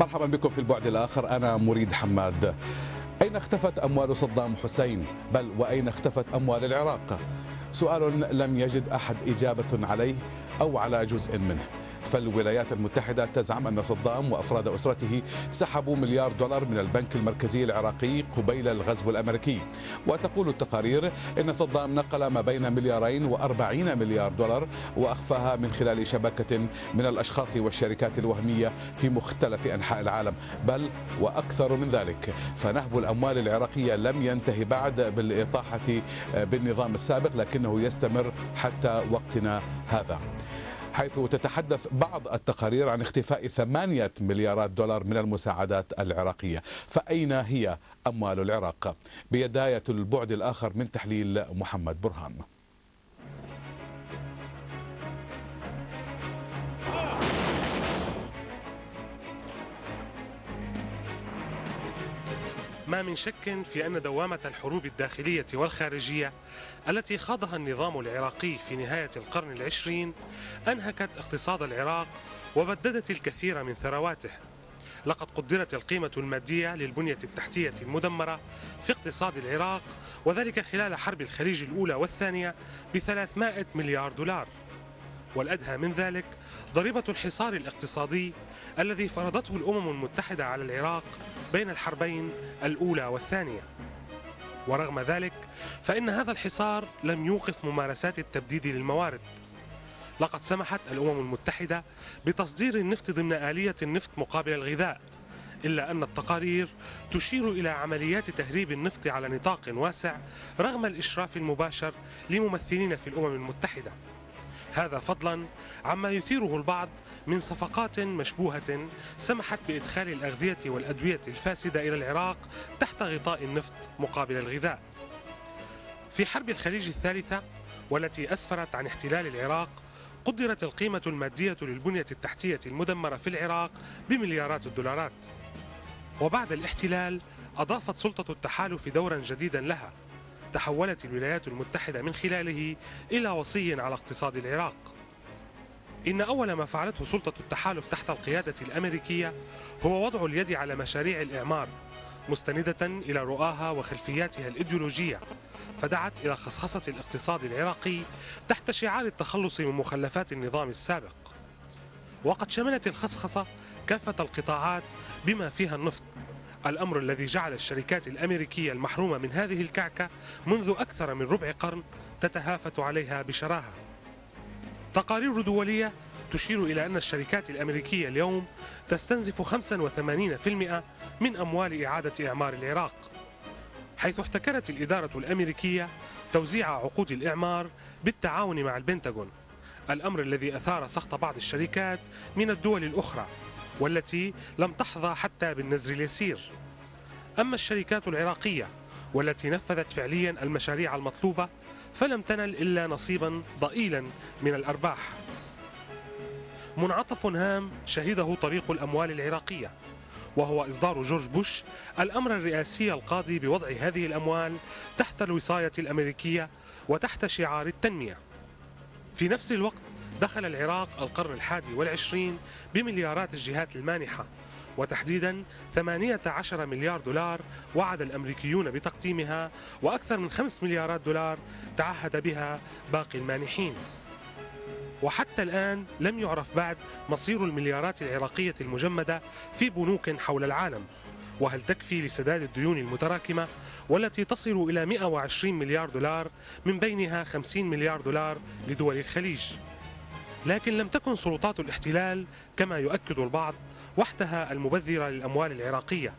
مرحبا بكم في البعد الآخر. أنا مريد حماد. أين اختفت أموال صدام حسين؟ بل وأين اختفت أموال العراق؟ سؤال لم يجد أحد إجابة عليه أو على جزء منه. فالولايات المتحدة تزعم أن صدام وأفراد أسرته سحبوا مليار دولار من البنك المركزي العراقي قبيل الغزو الأمريكي، وتقول التقارير إن صدام نقل ما بين مليارين وأربعين مليار دولار وأخفاها من خلال شبكة من الأشخاص والشركات الوهمية في مختلف أنحاء العالم، بل وأكثر من ذلك. فنهب الأموال العراقية لم ينتهي بعد بالإطاحة بالنظام السابق، لكنه يستمر حتى وقتنا هذا، حيث تتحدث بعض التقارير عن اختفاء 8 مليارات دولار من المساعدات العراقية. فأين هي أموال العراق؟ بداية البعد الآخر من تحليل محمد برهان. ما من شك في أن دوامة الحروب الداخلية والخارجية التي خاضها النظام العراقي في نهاية القرن العشرين أنهكت اقتصاد العراق وبددت الكثير من ثرواته. لقد قدرت القيمة المادية للبنية التحتية المدمرة في اقتصاد العراق، وذلك خلال حرب الخليج الأولى والثانية ب300 مليار دولار. والأدهى من ذلك ضريبة الحصار الاقتصادي الذي فرضته الأمم المتحدة على العراق بين الحربين الأولى والثانية. ورغم ذلك فإن هذا الحصار لم يوقف ممارسات التبديد للموارد. لقد سمحت الأمم المتحدة بتصدير النفط ضمن آلية النفط مقابل الغذاء، إلا أن التقارير تشير إلى عمليات تهريب النفط على نطاق واسع رغم الإشراف المباشر لممثلين في الأمم المتحدة، هذا فضلا عما يثيره البعض من صفقات مشبوهة سمحت بإدخال الأغذية والأدوية الفاسدة إلى العراق تحت غطاء النفط مقابل الغذاء. في حرب الخليج الثالثة والتي أسفرت عن احتلال العراق قدرت القيمة المادية للبنية التحتية المدمرة في العراق بمليارات الدولارات، وبعد الاحتلال أضافت سلطة التحالف دورا جديدا لها، تحولت الولايات المتحدة من خلاله إلى وصي على اقتصاد العراق. إن أول ما فعلته سلطة التحالف تحت القيادة الأمريكية هو وضع اليد على مشاريع الإعمار مستندة إلى رؤاها وخلفياتها الإيديولوجية، فدعت إلى خصخصة الاقتصاد العراقي تحت شعار التخلص من مخلفات النظام السابق. وقد شملت الخصخصة كافة القطاعات بما فيها النفط، الأمر الذي جعل الشركات الأمريكية المحرومة من هذه الكعكة منذ أكثر من ربع قرن تتهافت عليها بشراهة. تقارير دولية تشير إلى أن الشركات الأمريكية اليوم تستنزف 85% من أموال إعادة إعمار العراق، حيث احتكرت الإدارة الأمريكية توزيع عقود الإعمار بالتعاون مع البنتاغون، الأمر الذي أثار سخط بعض الشركات من الدول الأخرى والتي لم تحظى حتى بالنزر اليسير. أما الشركات العراقية والتي نفذت فعليا المشاريع المطلوبة فلم تنل إلا نصيبا ضئيلا من الأرباح. منعطف هام شهده طريق الأموال العراقية، وهو إصدار جورج بوش الأمر الرئاسي القاضي بوضع هذه الأموال تحت الوصاية الأمريكية وتحت شعار التنمية. في نفس الوقت دخل العراق القرن الحادي والعشرين بمليارات الجهات المانحة، وتحديدا 18 مليار دولار وعد الأمريكيون بتقديمها، وأكثر من 5 مليارات دولار تعهد بها باقي المانحين. وحتى الآن لم يعرف بعد مصير المليارات العراقية المجمدة في بنوك حول العالم، وهل تكفي لسداد الديون المتراكمة والتي تصل إلى 120 مليار دولار، من بينها 50 مليار دولار لدول الخليج. لكن لم تكن سلطات الاحتلال كما يؤكد البعض وحدها المبذرة للأموال العراقية،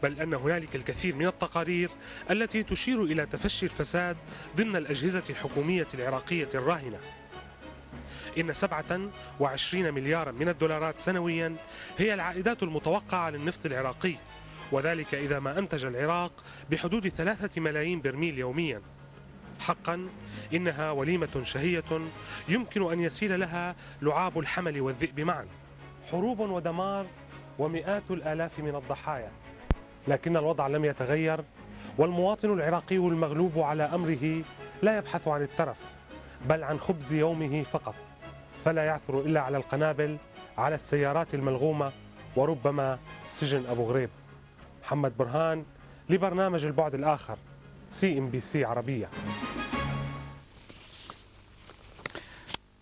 بل أن هنالك الكثير من التقارير التي تشير إلى تفشي الفساد ضمن الأجهزة الحكومية العراقية الراهنة. إن 27 مليارا من الدولارات سنويا هي العائدات المتوقعة للنفط العراقي، وذلك إذا ما أنتج العراق بحدود 3 ملايين برميل يوميا. حقا إنها وليمة شهية يمكن أن يسيل لها لعاب الحمل والذئب معا، حروب ودمار ومئات الآلاف من الضحايا، لكن الوضع لم يتغير، والمواطن العراقي المغلوب على أمره لا يبحث عن الترف بل عن خبز يومه فقط، فلا يعثر إلا على القنابل، على السيارات الملغومة وربما سجن أبو غريب. محمد برهان لبرنامج البعد الآخر CNBC عربية.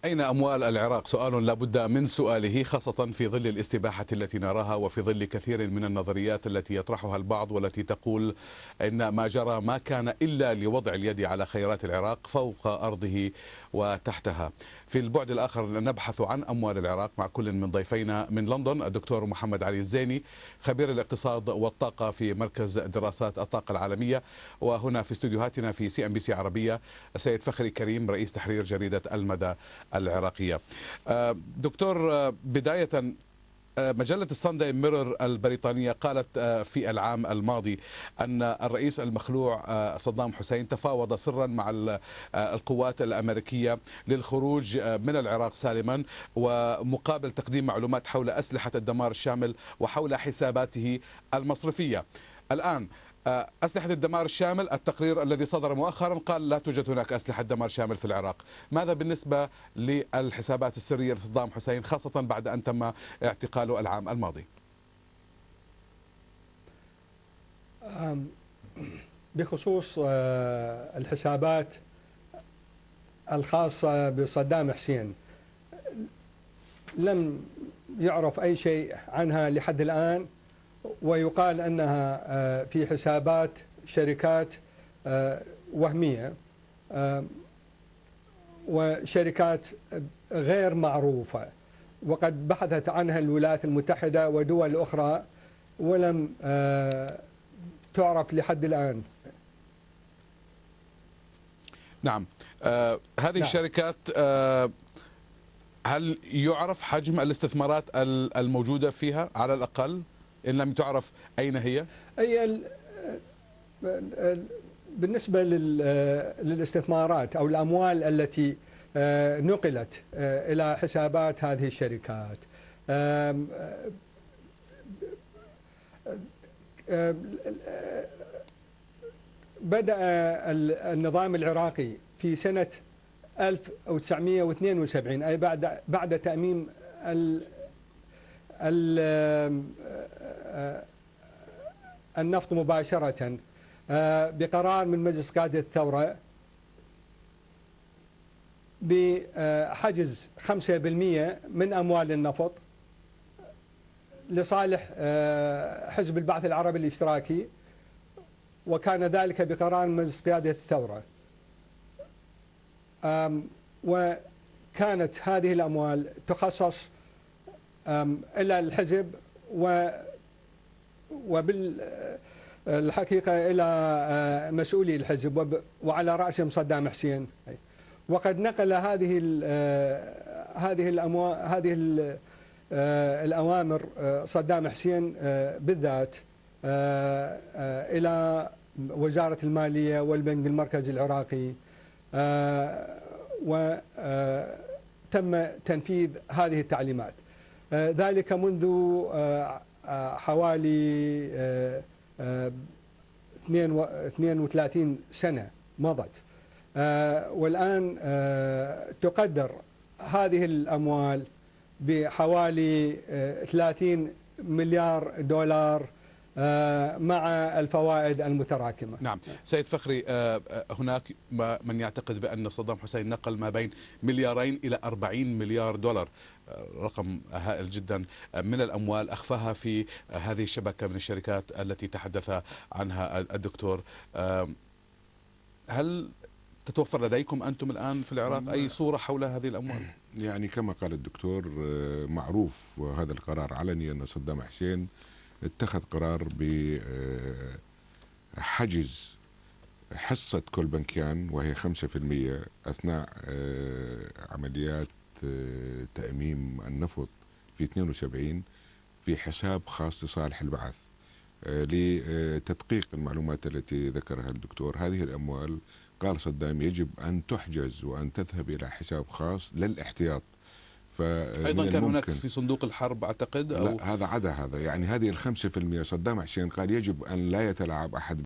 أين أموال العراق؟ سؤال لا بد من سؤاله، خاصة في ظل الاستباحة التي نراها وفي ظل كثير من النظريات التي يطرحها البعض والتي تقول إن ما جرى ما كان إلا لوضع اليد على خيرات العراق فوق أرضه وتحتها. في البعد الآخر نبحث عن أموال العراق مع كل من ضيفينا من لندن الدكتور محمد علي الزيني خبير الاقتصاد والطاقة في مركز دراسات الطاقة العالمية، وهنا في استوديوهاتنا في CNBC عربية السيد فخري كريم رئيس تحرير جريدة المدى العراقية. دكتور، بداية مجلة السانداي ميرور البريطانية قالت في العام الماضي أن الرئيس المخلوع صدام حسين تفاوض سرا مع القوات الأمريكية للخروج من العراق سالما ومقابل تقديم معلومات حول أسلحة الدمار الشامل وحول حساباته المصرفية. الآن أسلحة الدمار الشامل، التقرير الذي صدر مؤخرا قال لا توجد هناك أسلحة دمار شامل في العراق. ماذا بالنسبة للحسابات السرية لصدام حسين خاصة بعد أن تم اعتقاله العام الماضي؟ بخصوص الحسابات الخاصة بصدام حسين، لم يعرف أي شيء عنها لحد الآن، ويقال أنها في حسابات شركات وهمية وشركات غير معروفة، وقد بحثت عنها الولايات المتحدة ودول أخرى ولم تعرف لحد الآن. نعم. هذه الشركات هل يعرف حجم الاستثمارات الموجودة فيها على الأقل إن لم تعرف أين هي؟ بالنسبة للاستثمارات أو الأموال التي نقلت إلى حسابات هذه الشركات، بدأ النظام العراقي في سنة 1972 أي بعد تأميم النفط مباشرة بقرار من مجلس قادة الثورة بحجز 5% من أموال النفط لصالح حزب البعث العربي الاشتراكي، وكان ذلك بقرار من مجلس قادة الثورة. وكانت هذه الأموال تخصص إلى الحزب وبالحقيقة إلى مسؤولي الحزب وعلى رأسهم صدام حسين. وقد نقل هذه الأوامر صدام حسين بالذات إلى وزارة المالية والبنك المركزي العراقي، وتم تنفيذ هذه التعليمات ذلك منذ حوالي 32 سنة مضت. والآن تقدر هذه الأموال بحوالي 30 مليار دولار مع الفوائد المتراكمة. نعم سيد فخري، هناك من يعتقد بأن صدام حسين نقل ما بين 2 إلى 40 مليار دولار، رقم هائل جدا من الأموال أخفاها في هذه الشبكة من الشركات التي تحدث عنها الدكتور. هل تتوفر لديكم أنتم الآن في العراق أي صورة حول هذه الأموال؟ يعني كما قال الدكتور، معروف وهذا القرار علني أن صدام حسين اتخذ قرار بحجز حصة كولبنكيان وهي 5% أثناء عمليات تأميم النفط في 72 في حساب خاص لصالح البعث. لتدقيق المعلومات التي ذكرها الدكتور، هذه الأموال قال صدام يجب أن تحجز وأن تذهب إلى حساب خاص للاحتياط. أيضا كان هناك في صندوق الحرب أعتقد، لا هذا عدا هذا، يعني هذه 5% صدام حسين قال يجب أن لا يتلاعب أحد